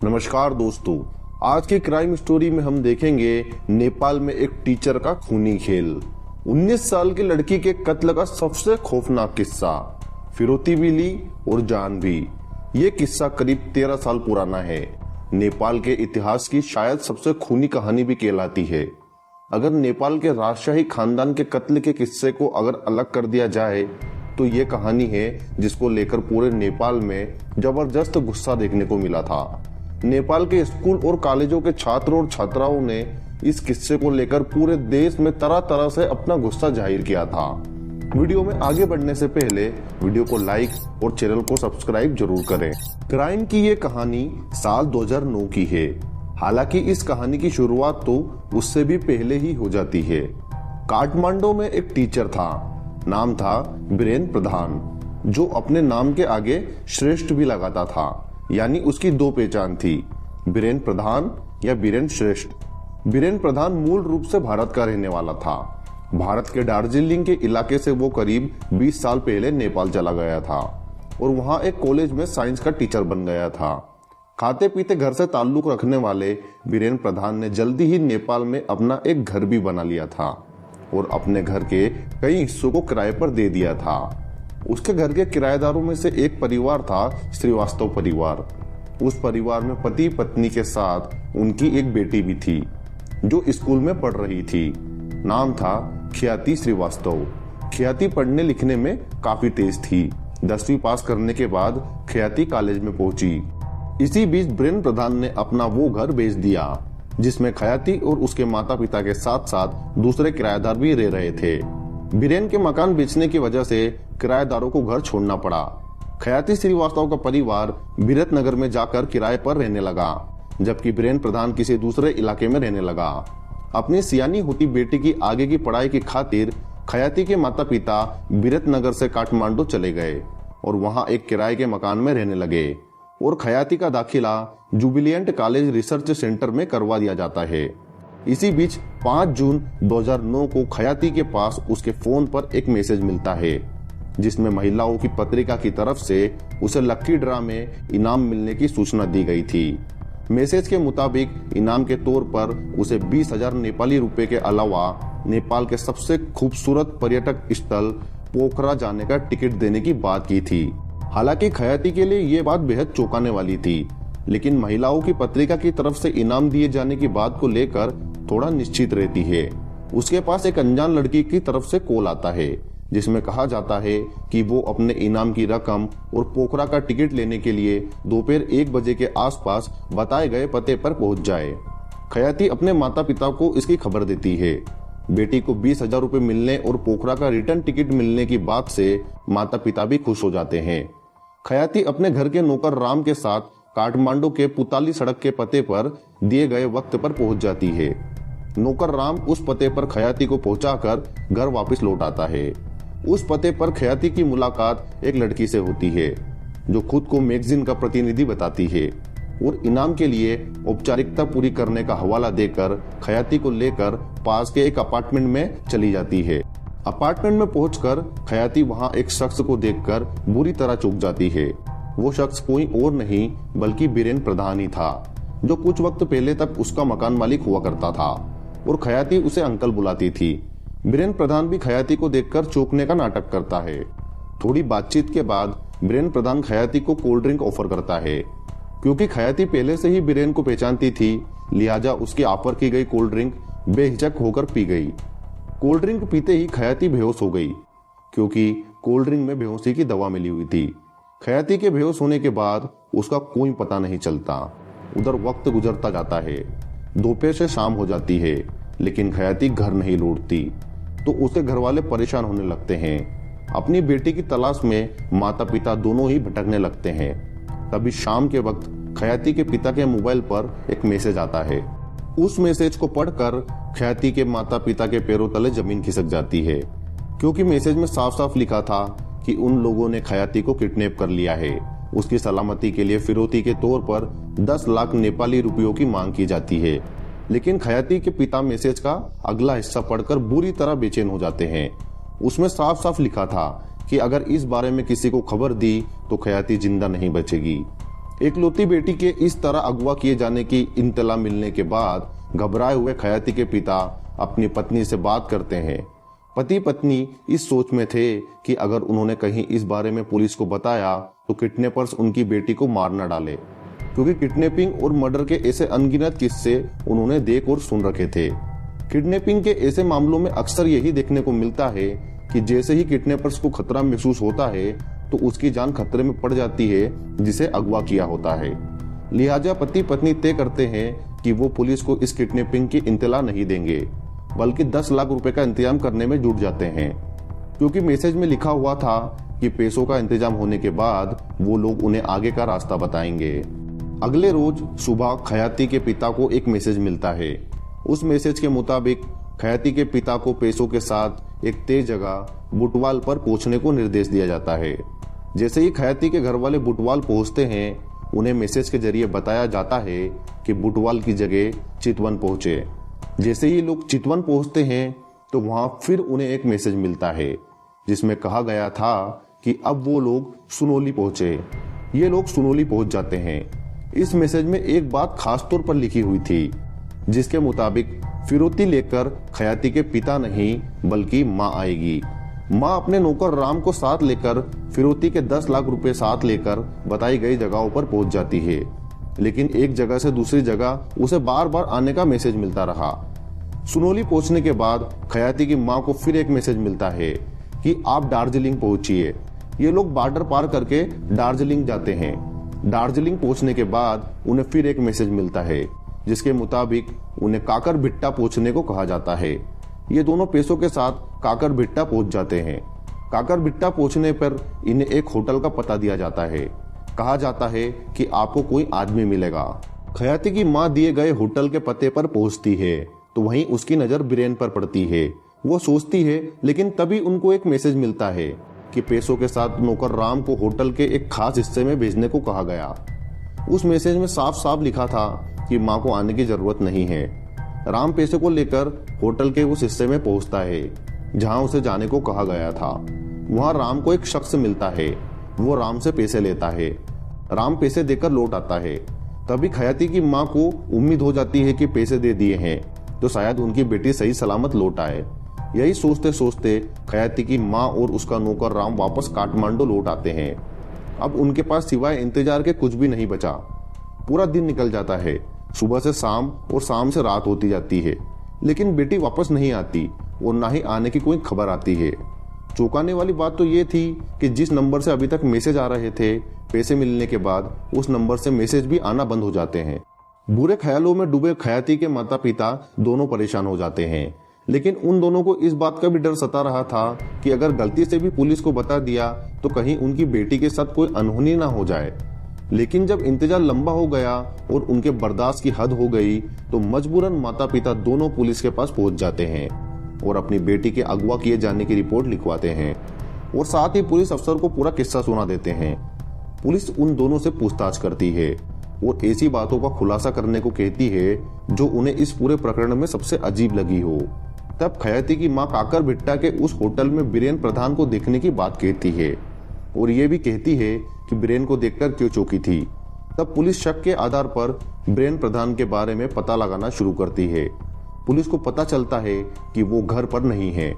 नमस्कार दोस्तों, आज की क्राइम स्टोरी में हम देखेंगे नेपाल में एक टीचर का खूनी खेल। 19 साल की लड़की के कत्ल का सबसे खौफनाक किस्सा। फिरौती भी ली और जान भी। ये किस्सा करीब 13 साल पुराना है। नेपाल के इतिहास की शायद सबसे खूनी कहानी भी कहलाती है। अगर नेपाल के राजशाही खानदान के कत्ल के किस्से को अगर अलग कर दिया जाए तो ये कहानी है जिसको लेकर पूरे नेपाल में जबरदस्त गुस्सा देखने को मिला था। नेपाल के स्कूल और कॉलेजों के छात्र और छात्राओं ने इस किस्से को लेकर पूरे देश में तरह तरह से अपना गुस्सा जाहिर किया था। वीडियो में आगे बढ़ने से पहले वीडियो को लाइक और चैनल को सब्सक्राइब जरूर करें। क्राइम की ये कहानी साल 2009 की है। हालांकि इस कहानी की शुरुआत तो उससे भी पहले ही हो जाती है। काठमांडू में एक टीचर था, नाम था बीरेन प्रधान, जो अपने नाम के आगे श्रेष्ठ भी लगाता था। यानी उसकी दो पहचान थी, बीरेन प्रधान या बीरेन श्रेष्ठ। बीरेन प्रधान मूल रूप से भारत का रहने वाला था। भारत के दार्जिलिंग के इलाके से वो करीब 20 साल पहले नेपाल चला गया था और वहां एक कॉलेज में साइंस का टीचर बन गया था। खाते पीते घर से ताल्लुक रखने वाले बीरेन प्रधान ने जल्दी ही नेपाल में अपना एक घर भी बना लिया था और अपने घर के कई हिस्सों को किराए पर दे दिया था। उसके घर के किराएदारों में से एक परिवार था श्रीवास्तव परिवार। उस परिवार में पति पत्नी के साथ उनकी एक बेटी भी थी जो स्कूल में पढ़ रही थी। नाम था ख्याति श्रीवास्तव। ख्याति पढ़ने लिखने में काफी तेज थी। 10वीं पास करने के बाद ख्याति कॉलेज में पहुंची। इसी बीच बीरेन प्रधान ने अपना वो घर बेच दिया जिसमें ख्याति और उसके माता पिता के साथ साथ दूसरे किराएदार भी रह रहे थे। बीरेन के मकान बेचने की वजह से किराएदारों को घर छोड़ना पड़ा। ख्याति श्रीवास्तव का परिवार बिरत नगर में जाकर किराए पर रहने लगा, जबकि बीरेन प्रधान किसी दूसरे इलाके में रहने लगा। अपनी सियानी होती बेटी की आगे की पढ़ाई की खातिर ख्याति के माता पिता बिरत नगर से काठमांडू चले गए और वहां एक किराए के मकान में रहने लगे और ख्याति का दाखिला जुबिलियंट कॉलेज रिसर्च सेंटर में करवा दिया जाता है। इसी बीच 5 जून 2009 को ख्याति के पास उसके फोन पर एक मैसेज मिलता है जिसमें महिलाओं की पत्रिका की तरफ से उसे लकी ड्रा में इनाम मिलने की सूचना दी गई थी। मैसेज के मुताबिक इनाम के तौर पर उसे 20,000 नेपाली रुपए के अलावा नेपाल के सबसे खूबसूरत पर्यटक स्थल पोखरा जाने का टिकट देने की बात की थी। हालांकि ख्याति के लिए ये बात बेहद चौंकाने वाली थी, लेकिन महिलाओं की पत्रिका की तरफ से इनाम दिए जाने की बात को लेकर थोड़ा निश्चित रहती है। उसके पास एक अनजान लड़की की तरफ से कॉल आता है जिसमें कहा जाता है कि वो अपने इनाम की रकम और पोखरा का टिकट लेने के लिए दोपहर 1 बजे के आसपास बताए गए पते पर पहुंच जाए। ख्याति अपने माता पिता को इसकी खबर देती है। बेटी को 20,000 रुपए मिलने और पोखरा का रिटर्न टिकट मिलने की बात से माता पिता भी खुश हो जाते हैं। ख्याति अपने घर के नौकर राम के साथ काठमांडू के पुताली सड़क के पते पर दिए गए वक्त पर पहुंच जाती है। नौकर राम उस पते पर ख्याति को पहुंचाकर घर वापस लौट आता है। उस पते पर ख्याति की मुलाकात एक लड़की से होती है जो खुद को मैगजीन का प्रतिनिधि बताती है और इनाम के लिए औपचारिकता पूरी करने का हवाला देकर ख्याति को लेकर पास के एक अपार्टमेंट में चली जाती है। अपार्टमेंट में पहुंचकर ख्याति वहां एक शख्स को देखकर बुरी तरह चौंक जाती है। वो शख्स कोई और नहीं बल्कि बीरेन प्रधान ही था, जो कुछ वक्त पहले तक उसका मकान मालिक हुआ करता था और ख्याति उसे अंकल बुलाती थी। बीरेन प्रधान भी ख्याति को देखकर चौंकने का नाटक करता है। थोड़ी बातचीत के बाद बीरेन प्रधान ख्याति को कोल्ड ड्रिंक ऑफर करता है। क्योंकि ख्याति पहले से ही बीरेन को पहचानती थी, लिहाजा उसकी ऑफर की गई कोल्ड ड्रिंक बेहिचक होकर पी गई। कोल्ड ड्रिंक पीते ही ख्याति बेहोश हो गई क्योंकि कोल्ड ड्रिंक में बेहोशी की दवा मिली हुई थी। ख्याति के बेहोश होने के बाद उसका कोई पता नहीं चलता। उधर वक्त गुजरता जाता है। दोपहर से शाम हो जाती है, लेकिन ख्याति घर नहीं लौटती तो उसके घर वाले परेशान होने लगते हैं। अपनी बेटी की तलाश में माता पिता दोनों ही भटकने लगते हैं। तभी शाम के वक्त ख्याति के पिता के मोबाइल पर एक मैसेज आता है। उस मैसेज को पढ़कर ख्याति के माता पिता के पैरों तले जमीन खिसक जाती है, क्योंकि मैसेज में साफ साफ लिखा था कि उन लोगों ने ख्याति को किडनैप कर लिया है। उसकी सलामती के लिए फिरौती के तौर पर 10 लाख नेपाली रुपयों की मांग की जाती है। लेकिन ख्याति के पिता मैसेज का अगला हिस्सा पढ़कर बुरी तरह बेचैन हो जाते हैं। उसमें साफ साफ लिखा था कि अगर इस बारे में किसी को खबर दी तो ख्याति जिंदा नहीं बचेगी। एकलौती बेटी के इस तरह अगवा किए जाने की इत्तला मिलने के बाद घबराए हुए खयाती के पिता अपनी पत्नी से बात करते हैं। पति पत्नी इस सोच में थे कि अगर उन्होंने कहीं इस बारे में पुलिस को बताया तो किडनैपर्स उनकी बेटी को मार न डाले, क्योंकि किडनैपिंग और मर्डर के ऐसे अनगिनत किस्से उन्होंने देख और सुन रखे थे। किडनैपिंग के ऐसे मामलों में अक्सर यही देखने को मिलता है कि जैसे ही किडनैपर्स को खतरा महसूस होता है तो उसकी जान खतरे में पड़ जाती है जिसे अगवा किया होता है। लिहाजा पति पत्नी तय करते हैं कि वो पुलिस को इस किडनैपिंग की इत्तला नहीं देंगे, बल्कि 10 लाख रुपए का इंतजाम करने में जुट जाते हैं, क्योंकि मैसेज में लिखा हुआ था कि पैसों का इंतजाम होने के बाद वो लोग उन्हें आगे का रास्ता बताएंगे। अगले रोज सुबह खयाती के पिता को एक मैसेज मिलता है। उस मैसेज के मुताबिक खयाती के पिता को पैसों के साथ एक तय जगह बुटवाल पर पहुंचने को निर्देश दिया जाता है। जैसे ही खयाती के घर वाले बुटवाल पहुंचते हैं, उन्हें मैसेज के जरिए बताया जाता है कि बुटवाल की जगह चितवन पहुंचे। जैसे ही लोग चितवन पहुंचते हैं तो वहां फिर उन्हें एक मैसेज मिलता है जिसमें कहा गया था कि अब वो लोग सुनोली पहुंचे। ये लोग सुनोली पहुंच जाते हैं। इस मैसेज में एक बात खास तौर पर लिखी हुई थी, जिसके मुताबिक फिरौती लेकर खयाती के पिता नहीं बल्कि माँ आएगी। माँ अपने नौकर राम को साथ लेकर फिरौती के 10 लाख रुपए साथ लेकर बताई गई जगहों पर पहुंच जाती है, लेकिन एक जगह से दूसरी जगह उसे बार बार आने का मैसेज मिलता रहा। सुनोली पहुंचने के बाद खयाती की माँ को फिर एक मैसेज मिलता है कि आप दार्जिलिंग पहुंचिए। ये लोग बॉर्डर पार करके दार्जिलिंग जाते हैं। दार्जिलिंग पहुंचने के बाद उन्हें फिर एक मैसेज मिलता है जिसके मुताबिक उन्हें काकर भिट्टा पहुंचने को कहा जाता है। ये दोनों पैसों के साथ काकर भिट्टा पहुंच जाते हैं। काकर भिट्टा पहुंचने पर इन्हें एक होटल का पता दिया जाता है। कहा जाता है कि आपको कोई आदमी मिलेगा। खयाती की माँ दिए गए होटल के पते पर पहुंचती है तो वहीं उसकी नजर बीरेन पर पड़ती है। वो सोचती है, लेकिन तभी उनको एक मैसेज मिलता है कि पैसों के साथ नौकर राम को होटल के एक खास हिस्से में भेजने को कहा गया। उस मैसेज में साफ साफ लिखा था कि माँ को आने की जरूरत नहीं है। राम पैसे को लेकर होटल के उस हिस्से में पहुंचता है जहां उसे जाने को कहा गया था। वहां राम को एक शख्स मिलता है। वो राम से पैसे लेता है। राम पैसे देकर लौट आता है। तभी खयाती की माँ को उम्मीद हो जाती है कि पैसे दे दिए हैं तो शायद उनकी बेटी सही सलामत लौट आए। यही सोचते सोचते खयाती की माँ और उसका नौकर राम वापस काठमांडू लौट आते हैं। अब उनके पास सिवाय इंतजार के कुछ भी नहीं बचा। पूरा दिन निकल जाता है। सुबह से शाम और शाम से रात होती जाती है, लेकिन बेटी वापस नहीं आती और ना ही आने की कोई खबर आती है। चौंकाने वाली बात तो ये थी कि जिस नंबर से अभी तक मैसेज आ रहे थे, पैसे मिलने के बाद उस नंबर से मैसेज भी आना बंद हो जाते हैं। बुरे ख्यालों में डूबे खयाती के माता पिता दोनों परेशान हो जाते हैं, लेकिन उन दोनों को इस बात का भी डर सता रहा था कि अगर गलती से भी पुलिस को बता दिया तो कहीं उनकी बेटी के साथ कोई अनहोनी ना हो जाए। लेकिन जब इंतजार लंबा हो गया और उनके बर्दाश्त की हद हो गई तो मजबूरन माता पिता दोनों पुलिस के पास पहुंच जाते हैं और अपनी बेटी के अगवा किए जाने की रिपोर्ट लिखवाते हैं और साथ ही पुलिस अफसर को पूरा किस्सा सुना देते हैं। पुलिस उन दोनों से पूछताछ करती है और ऐसी बातों का खुलासा करने को कहती है जो उन्हें इस पूरे प्रकरण में सबसे अजीब लगी हो। तब खयाती की माँ काकर भिट्टा के उस होटल में बीरेन प्रधान को देखने की बात कहती है और ये भी कहती है कि बीरेन को देखकर क्यों चौंकी थी। तब पुलिस शक के आधार पर बीरेन प्रधान के बारे में पता लगाना शुरू करती है। पुलिस को पता चलता है कि वो घर पर नहीं है।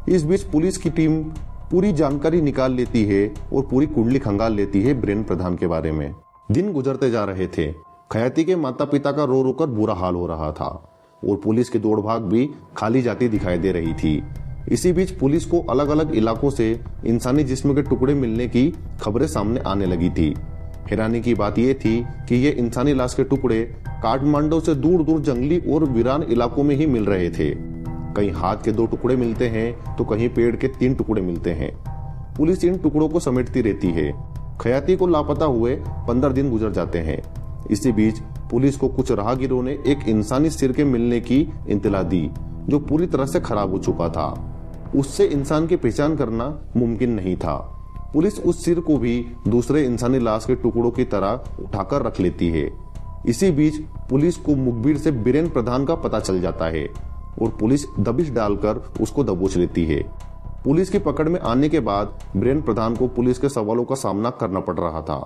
इस बीच पुलिस की टीम पूरी जानकारी निकाल लेती है और पूरी कुंडली खंगाल लेती है बीरेन प्रधान के बारे में। दिन गुजरते जा रहे थे। खयाती के माता पिता का रो रो कर बुरा हाल हो रहा था और पुलिस की दौड़ भाग भी खाली जाती दिखाई दे रही थी। इसी बीच पुलिस को अलग अलग इलाकों से इंसानी जिस्म के टुकड़े मिलने की खबरें सामने आने लगी थी। हैरानी की बात यह थी कि ये इंसानी लाश के टुकड़े काठमांडू से दूर दूर जंगली और वीरान इलाकों में ही मिल रहे थे। कहीं हाथ के 2 टुकड़े मिलते हैं तो कहीं पेड़ के 3 टुकड़े मिलते हैं। पुलिस इन टुकड़ों को समेटती रहती है। खयाती को लापता हुए 15 दिन गुजर जाते हैं। इसी बीच पुलिस को कुछ राहगीरों ने एक इंसानी सिर के मिलने की इत्तला दी जो पूरी तरह से खराब हो चुका था। उससे इंसान की पहचान करना मुमकिन नहीं था। पुलिस उस सिर को भी दूसरे इंसानी लाश के टुकड़ों की तरह उठाकर रख लेती है। इसी बीच पुलिस को मुखबिर से बीरेन प्रधान का पता चल जाता है और पुलिस दबिश डालकर उसको दबोच लेती है। पुलिस की पकड़ में आने के बाद बीरेन प्रधान को पुलिस के सवालों का सामना करना पड़ रहा था।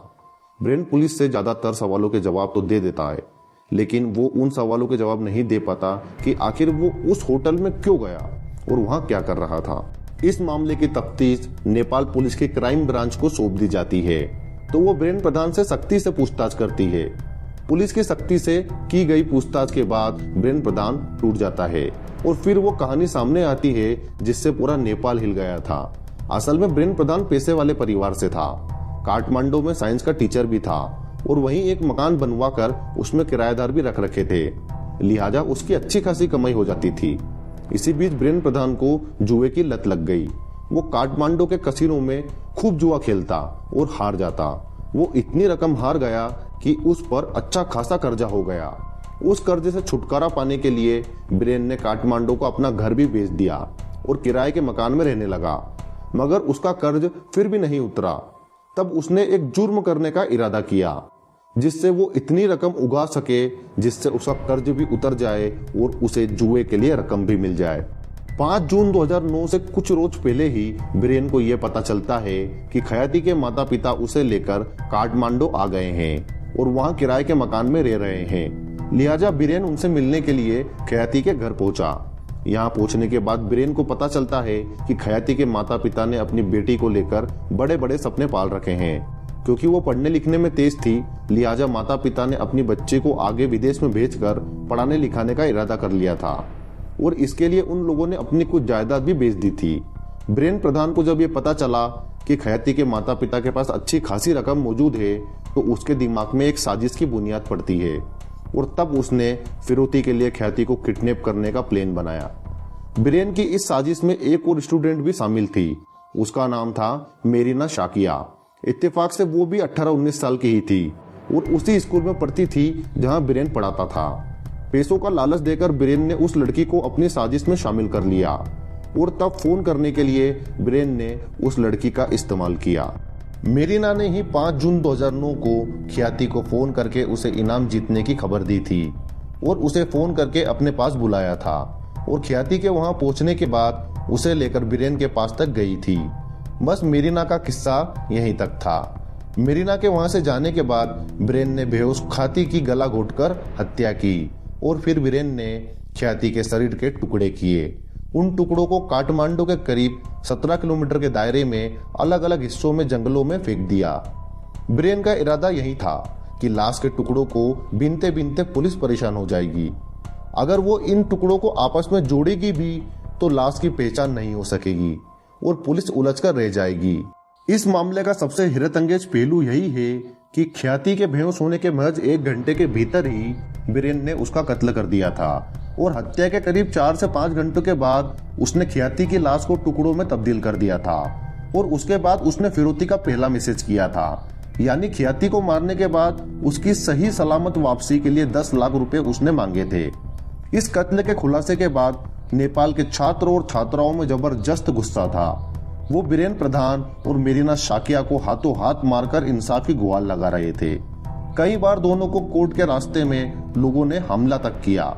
ब्रेन पुलिस से ज्यादातर सवालों के जवाब तो दे देता है, लेकिन वो उन सवालों के जवाब नहीं दे पाता कि आखिर वो उस होटल में क्यों गया और वहां क्या कर रहा था। इस मामले की तफ्तीश नेपाल पुलिस के क्राइम ब्रांच को सौंप दी जाती है, तो वो ब्रेन प्रधान से सख्ती से पूछताछ करती है। पुलिस की सख्ती से की गई पूछताछ के बाद ब्रेन प्रधान टूट जाता है और फिर वो कहानी सामने आती है जिससे पूरा नेपाल हिल गया था। असल में ब्रेन प्रधान पैसे वाले परिवार से था, काठमांडू में साइंस का टीचर भी था और वहीं एक मकान बनवा कर उसमें किराएदार भी रख रखे थे, लिहाजा उसकी अच्छी खासी कमाई हो जाती थी। इसी बीच ब्रेन प्रधान को जुए की लत लग गई। वो काठमांडू के कसिनो में खूब जुआ खेलता और हार जाता। वो इतनी रकम हार गया कि उस पर अच्छा खासा कर्जा हो गया। उस कर्जे से छुटकारा पाने के लिए ब्रेन ने काठमांडू को अपना घर भी बेच दिया और किराए के मकान में रहने लगा, मगर उसका कर्ज फिर भी नहीं उतरा। तब उसने एक जुर्म करने का इरादा किया जिससे वो इतनी रकम उगा सके जिससे उसका कर्ज भी उतर जाए और उसे जुए के लिए रकम भी मिल जाए। 5 जून 2009 से कुछ रोज पहले ही ब्रेन को यह पता चलता है कि खयाती के माता पिता उसे लेकर काठमांडू आ गए हैं और वहां किराए के मकान में रह रहे हैं। लिहाजा ब्रेन उनसे मिलने के लिए खयाती के घर पहुंचा। यहाँ पहुंचने के बाद ब्रेन को पता चलता है कि खयाती के माता पिता ने अपनी बेटी को लेकर बड़े बड़े सपने पाल रखे हैं। क्योंकि वो पढ़ने लिखने में तेज थी, लिहाजा माता पिता ने अपनी बच्चे को आगे विदेश में भेजकर पढ़ाने लिखाने का इरादा कर लिया था और इसके लिए उन लोगों ने अपनी कुछ जायदाद भी बेच दी थी। ब्रेन प्रधान को जब ये पता चला कि खयाती के माता पिता के पास अच्छी खासी रकम मौजूद है, तो उसके दिमाग में एक साजिश की बुनियाद पड़ती है और तब उसने फिरौती के लिए खयाती को किडनैप करने का प्लान बनाया। ब्रेन की इस साजिश में एक और स्टूडेंट भी शामिल थी, उसका नाम था मेरिना शाकिया। इत्तेफाक से वो भी 18-19 साल की ही थी और उसी स्कूल में पढ़ती थी जहां ब्रेन पढ़ाता था। पैसों का लालच देकर ब्रेन ने उस लड़की को अपनी साजिश में शामिल कर लिया और तब फोन करने के लिए ब्रेन ने उस लड़की का इस्तेमाल किया। मेरिना ने ही 5 जून 2009 को खयाती को फोन करके उसे इनाम जीतने की खबर दी थी और उसे फोन करके अपने पास बुलाया था और खयाती के वहां पहुंचने के बाद उसे लेकर ब्रेन के पास तक गई थी। बस मेरिना का किस्सा यहीं तक था। मेरिना के वहां से जाने के बाद ब्रेन ने बेहोश खयाती की गला घोटकर हत्या की और फिर ब्रेन ने खयाती के शरीर के टुकड़े किए। उन टुकड़ों को काठमांडू के करीब 17 किलोमीटर के दायरे में अलग अलग हिस्सों में जंगलों में फेंक दिया। ब्रेन का इरादा यही था कि लाश के टुकड़ों को बीनते बीनते पुलिस परेशान हो जाएगी। अगर वो इन टुकड़ों को आपस में जोड़ेगी भी तो लाश की पहचान नहीं हो सकेगी और पुलिस उलझकर रह जाएगी। इस मामले का सबसे हैरतअंगेज पहलू यही है कि खयाती के बेहोश होने के महज 1 घंटे के भीतर ही ब्रेन ने उसका कत्ल कर दिया था और हत्या के करीब 4 से 5 घंटों के बाद उसने खयाती की लाश को टुकड़ों में तब्दील कर दिया था और उसके बाद उसने फिरौती का पहला मैसेज किया था। यानी खयाती को मारने के बाद उसकी सही सलामत वापसी के लिए 10 लाख रुपए उसने मांगे थे। इस कत्ल के खुलासे के बाद नेपाल के छात्रों और छात्राओं में जबरदस्त गुस्सा था। वो ब्रेन प्रधान और मेरिना शाकिया को हाथों हाथ मारकर इंसाफ की गुहार लगा रहे थे। कई बार दोनों को कोर्ट के रास्ते में लोगों ने हमला तक किया,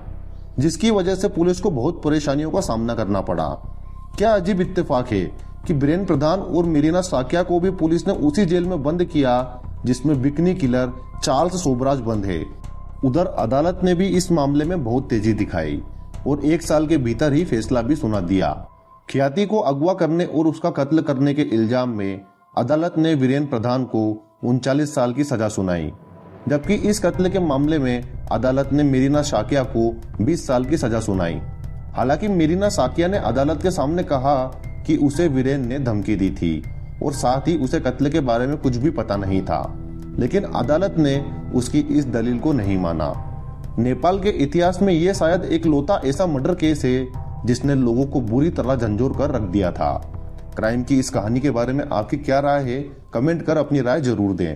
जिसकी वजह से पुलिस को बहुत परेशानियों का सामना करना पड़ा। क्या अजीब इत्तेफाक है कि ब्रेन प्रधान और मेरिना शाकिया को भी पुलिस ने उसी जेल में बंद किया जिसमें बिकनी किलर चार्ल्स सोबराज बंद है। उधर अदालत ने भी इस मामले में बहुत तेजी दिखाई और 1 साल के भीतर ही फैसला भी सुना दिया। खयाती को अगवा करने और उसका कत्ल करने के इल्जाम में अदालत ने ब्रेन प्रधान को 39 साल की सजा सुनाई, जबकि इस कत्ल के मामले में अदालत ने मेरिना शाकिया को 20 साल की सजा सुनाई। हालांकि मेरिना शाकिया ने अदालत के सामने कहा कि उसे ब्रेन ने धमकी दी थी और साथ ही उसे कत्ल के बारे में कुछ भी पता नहीं था, लेकिन अदालत ने उसकी इस दलील को नहीं माना। नेपाल के इतिहास में यह शायद एकलौता ऐसा मर्डर केस है जिसने लोगों को बुरी तरह झंझोर कर रख दिया था। क्राइम की इस कहानी के बारे में आपकी क्या राय है? कमेंट कर अपनी राय जरूर दें।